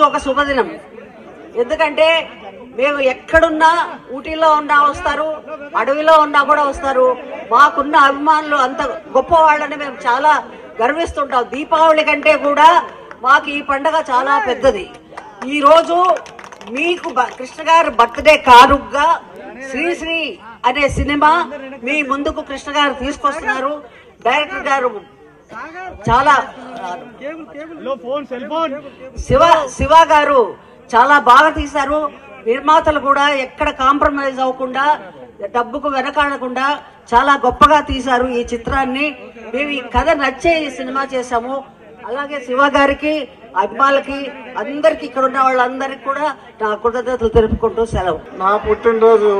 ఒక శుభదినం. ఎందుకంటే మేము ఎక్కడున్నా, ఊటీలో ఉన్నా వస్తారు, అడవిలో ఉన్నా కూడా వస్తారు. మాకున్న అభిమానులు అంత గొప్ప వాళ్ళని మేము చాలా గర్విస్తుంటాం. దీపావళి కంటే కూడా మాకు ఈ పండుగ చాలా పెద్దది. ఈ రోజు మీకు కృష్ణ గారు బర్త్డే కానుగ్గా శ్రీశ్రీ అనే సినిమా మీ ముందుకు కృష్ణ గారు తీసుకొస్తున్నారు. డైరెక్టర్ గారు చాలా శివ గారు చాలా బాగా తీశారు. నిర్మాతలు కూడా ఎక్కడ కాంప్రమైజ్ అవ్వకుండా, డబ్బుకు వెనకాడకుండా చాలా గొప్పగా తీశారు ఈ చిత్రాన్ని. మేము ఈ కథ నచ్చే ఈ సినిమా చేశాము. అలాగే శివ గారికి, అభిమానులకి, అందరికి, ఇక్కడ ఉన్న వాళ్ళందరికీ కూడా నా కృతజ్ఞతలు తెలుపుకుంటూ సెలవు. నా పుట్టినరోజు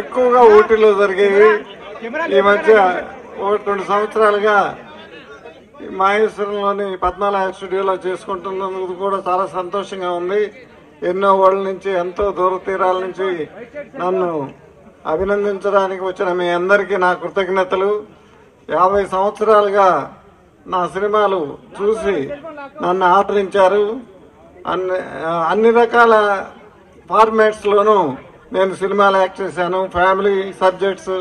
ఎక్కువగా ఊటీలో జరిగేవి. ఈ మధ్య 2 సంవత్సరాలుగా మహేశ్వరంలోని పద్మాలయ స్టూడియోలో చేసుకుంటున్నందుకు కూడా చాలా సంతోషంగా ఉంది. ఎన్నో ఊళ్ళ నుంచి, ఎంతో దూర తీరాల నుంచి నన్ను అభినందించడానికి వచ్చిన మీ అందరికీ నా కృతజ్ఞతలు. 50 సంవత్సరాలుగా నా సినిమాలు చూసి నన్ను ఆదరించారు. అన్ని రకాల ఫార్మాట్స్లోనూ నేను సినిమాలు యాక్ట్ చేశాను. ఫ్యామిలీ సబ్జెక్ట్స్,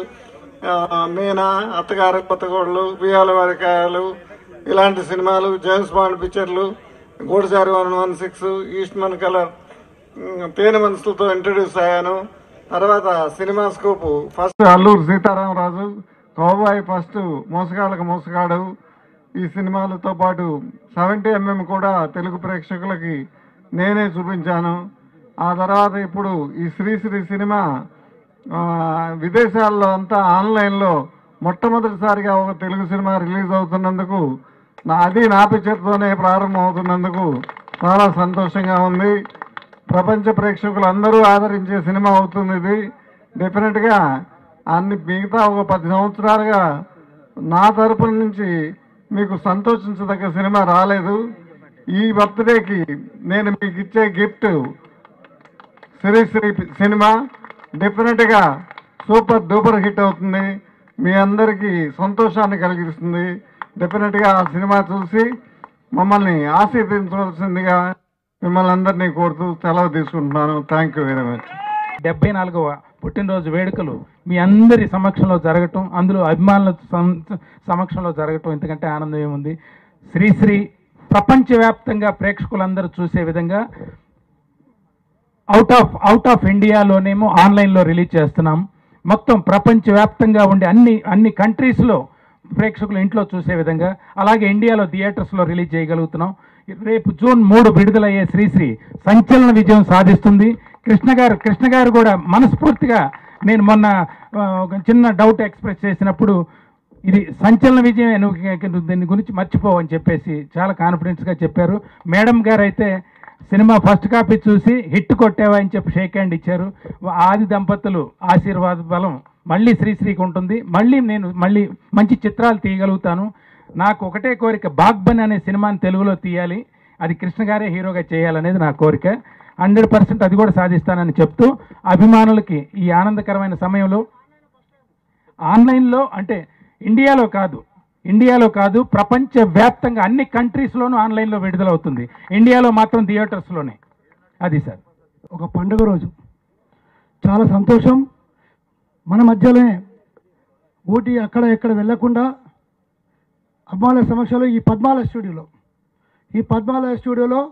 మీనా, అత్తగారి కొత్తగోడలు, బియ్యాల వారికాయలు, ఇలాంటి సినిమాలు, జేమ్స్ బాండ్ పిక్చర్లు, గూడచారి 116, ఈస్ట్మన్ కలర్, పేన మనుషులతో ఇంట్రడ్యూస్ అయ్యాను. తర్వాత cinemascope first Alluri Sitaramaraju, cowboy first, Mosagallaku Mosagadu, ఈ సినిమాలతో పాటు 70mm కూడా తెలుగు ప్రేక్షకులకి నేనే చూపించాను. ఆ తర్వాత ఇప్పుడు ఈ శ్రీశ్రీ సినిమా విదేశాల్లో అంతా ఆన్లైన్లో మొట్టమొదటిసారిగా ఒక తెలుగు సినిమా రిలీజ్ అవుతున్నందుకు, అది నా పిక్చర్తోనే ప్రారంభం అవుతున్నందుకు చాలా సంతోషంగా ఉంది. ప్రపంచ ప్రేక్షకులు అందరూ ఆదరించే సినిమా అవుతుంది ఇది. డెఫినెట్గా మిగతా ఒక 10 సంవత్సరాలుగా నా తరపున నుంచి మీకు సంతోషించదగ్గ సినిమా రాలేదు. ఈ బర్త్డేకి నేను మీకు ఇచ్చే గిఫ్ట్ శ్రీశ్రీ సినిమా డెఫినెట్గా సూపర్ డూపర్ హిట్ అవుతుంది. మీ అందరికీ సంతోషాన్ని కలిగిస్తుంది. డెఫినెట్గా ఆ సినిమా చూసి మమ్మల్ని ఆశీర్వదించవలసిందిగా మిమ్మల్ని అందరినీ కోరుతూ సెలవు తీసుకుంటున్నాను. Thank you very much. 74వ పుట్టినరోజు వేడుకలు మీ అందరి సమక్షంలో జరగటం, అందులో అభిమానుల సమక్షంలో జరగటం ఇంతకంటే ఆనందం ఏముంది. శ్రీశ్రీ ప్రపంచవ్యాప్తంగా ప్రేక్షకులందరూ చూసే విధంగా అవుట్ ఆఫ్ ఇండియాలోనేమో ఆన్లైన్లో రిలీజ్ చేస్తున్నాం. మొత్తం ప్రపంచవ్యాప్తంగా ఉండే అన్ని కంట్రీస్లో ప్రేక్షకులు ఇంట్లో చూసే విధంగా, అలాగే ఇండియాలో థియేటర్స్లో రిలీజ్ చేయగలుగుతున్నాం. రేపు జూన్ 3 విడుదలయ్యే శ్రీశ్రీ సంచలన విజయం సాధిస్తుంది. కృష్ణ గారు కూడా మనస్ఫూర్తిగా, నేను మొన్న ఒక చిన్న డౌట్ ఎక్స్ప్రెస్ చేసినప్పుడు ఇది సంచలన విజయం, నువ్వు దీని గురించి మర్చిపోవని చెప్పేసి చాలా కాన్ఫిడెన్స్గా చెప్పారు. మేడం గారు అయితే సినిమా ఫస్ట్ కాపీ చూసి హిట్ కొట్టావా అని చెప్పి షేక్ హ్యాండ్ ఇచ్చారు. ఆది దంపతులు ఆశీర్వాద బలం మళ్ళీ శ్రీశ్రీకి ఉంటుంది. నేను మంచి చిత్రాలు తీయగలుగుతాను. నాకు ఒకటే కోరిక, బాగ్బన్ అనే సినిమాని తెలుగులో తీయాలి, అది కృష్ణ గారే హీరోగా చేయాలనేది నా కోరిక. 100% అది కూడా సాధిస్తానని చెప్తూ, అభిమానులకి ఈ ఆనందకరమైన సమయంలో ఆన్లైన్లో, అంటే ఇండియాలో కాదు ప్రపంచవ్యాప్తంగా అన్ని కంట్రీస్లోనూ ఆన్లైన్లో విడుదలవుతుంది. ఇండియాలో మాత్రం థియేటర్స్లోనే. అది సార్ ఒక పండుగ రోజు చాలా సంతోషం. మన మధ్యలోనే ఊటీ అక్కడ ఎక్కడ వెళ్లకుండా అభిమానుల సమక్షంలో ఈ పద్మాలయ స్టూడియోలో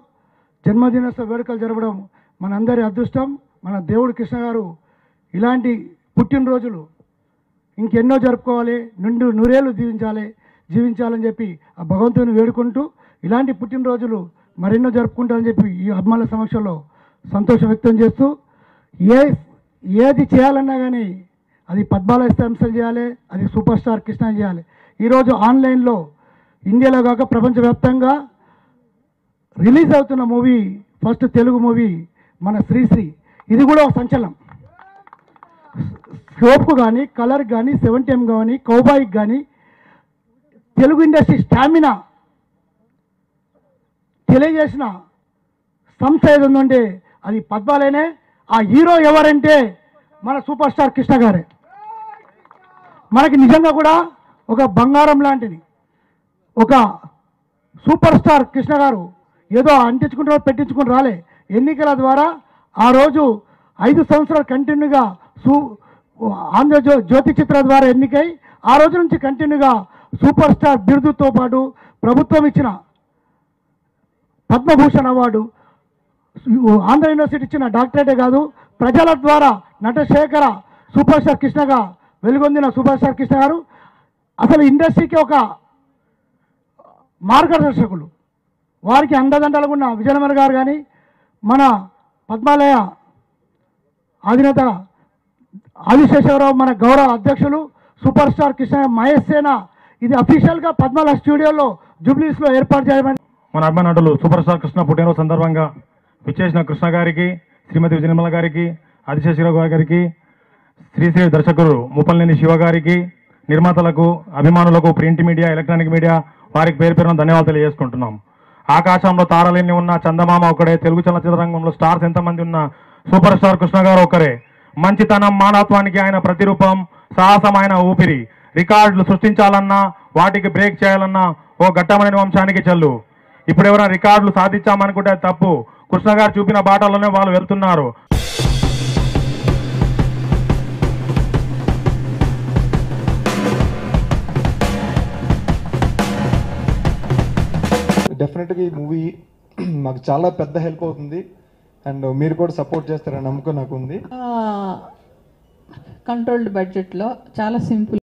జన్మదినోత్సవ వేడుకలు జరపడం మనందరి అదృష్టం. మన దేవుడు కృష్ణ గారు ఇలాంటి పుట్టినరోజులు ఇంకెన్నో జరుపుకోవాలి, నూరేళ్ళు జీవించాలని చెప్పి ఆ భగవంతుని వేడుకుంటూ ఇలాంటి పుట్టినరోజులు మరెన్నో జరుపుకుంటారని చెప్పి ఈ అభిమానుల సమక్షంలో సంతోషం వ్యక్తం చేస్తూ, ఏది చేయాలన్నా కానీ అది పద్మాలయ సంస్థలు చేయాలి, అది సూపర్ స్టార్ కృష్ణ చేయాలి. ఈరోజు ఆన్లైన్లో ఇండియాలో కాక ప్రపంచవ్యాప్తంగా రిలీజ్ అవుతున్న మూవీ, ఫస్ట్ తెలుగు మూవీ మన శ్రీశ్రీ. ఇది కూడా ఒక సంచలనం. స్కోప్కు కానీ, కలర్ కానీ, 70mm కానీ, కౌబాయికి కానీ తెలుగు ఇండస్ట్రీ స్టామినా తెలియజేసిన సంస్థ ఏది ఉందంటే అది పద్మాలయనే. ఆ హీరో ఎవరంటే మన సూపర్ స్టార్ కృష్ణ గారే. మనకి నిజంగా కూడా ఒక బంగారం లాంటిది, ఒక సూపర్ స్టార్ కృష్ణ గారు ఏదో అంటించుకుంటారో పెట్టించుకుని రాలే. ఎన్నికల ద్వారా ఆ రోజు 5 సంవత్సరాలు కంటిన్యూగా జ్యోతి చిత్ర ద్వారా ఎన్నికై ఆ రోజు నుంచి కంటిన్యూగా సూపర్ స్టార్ బిరుదుతో పాటు ప్రభుత్వం ఇచ్చిన పద్మభూషణ్ అవార్డు, ఆంధ్ర యూనివర్సిటీ ఇచ్చిన డాక్టరేటే కాదు, ప్రజల ద్వారా నటశేఖర సూపర్ స్టార్ కృష్ణగా వెలుగొందిన సూపర్ స్టార్ కృష్ణ గారు అసలు ఇండస్ట్రీకి ఒక మార్గదర్శకులు. వారికి అండదండలుగా ఉన్న విజయనగర్ గారు కానీ, మన పద్మాలయ అధినేత ఆదిశేషవరావు మన గౌరవ అధ్యక్షులు సూపర్ స్టార్ కృష్ణ మహేష్ సేన ఇది అఫీషియల్గా పద్మాలయ స్టూడియోలో జూబ్లీస్లో ఏర్పాటు చేయమని మన అభిమాన నటులు సూపర్ స్టార్ కృష్ణ పుట్టినరోజు సందర్భంగా విచ్చేసిన కృష్ణ గారికి, శ్రీమతి విజయనిర్మల గారికి, ఆదిశేషరావు గారికి, శ్రీశ్రీ దర్శకుడు ముప్పలనేని శివ గారికి, నిర్మాతలకు, అభిమానులకు, ప్రింట్ మీడియా, ఎలక్ట్రానిక్ మీడియా వారికి పేరు పేరున ధన్యవాదాలు తెలియజేసుకుంటున్నాం. ఆకాశంలో తారలెన్ని ఉన్న చందమామ ఒకడే, తెలుగు చలనచిత్ర రంగంలో స్టార్స్ ఎంతమంది ఉన్న సూపర్ స్టార్ కృష్ణ గారు ఒకరే. మంచితనం, మానవత్వానికి ఆయన ప్రతిరూపం, సాహసం ఆయన ఊపిరి. రికార్డులు సృష్టించాలన్నా, వాటికి బ్రేక్ చేయాలన్నా ఓ ఘట్టమైన వంశానికి చెల్లు. ఇప్పుడు ఎవరైనా రికార్డులు సాధించామనుకుంటే తప్పు. కృష్ణ గారు చూపిన బాటలోనే వాళ్ళు వెళ్తున్నారు. డెఫినెట్గా ఈ మూవీ మాకు చాలా పెద్ద హెల్ప్ అవుతుంది అండ్ మీరు కూడా సపోర్ట్ చేస్తారని నమ్మకం నాకు ఉంది. కంట్రోల్డ్ బడ్జెట్లో చాలా సింపుల్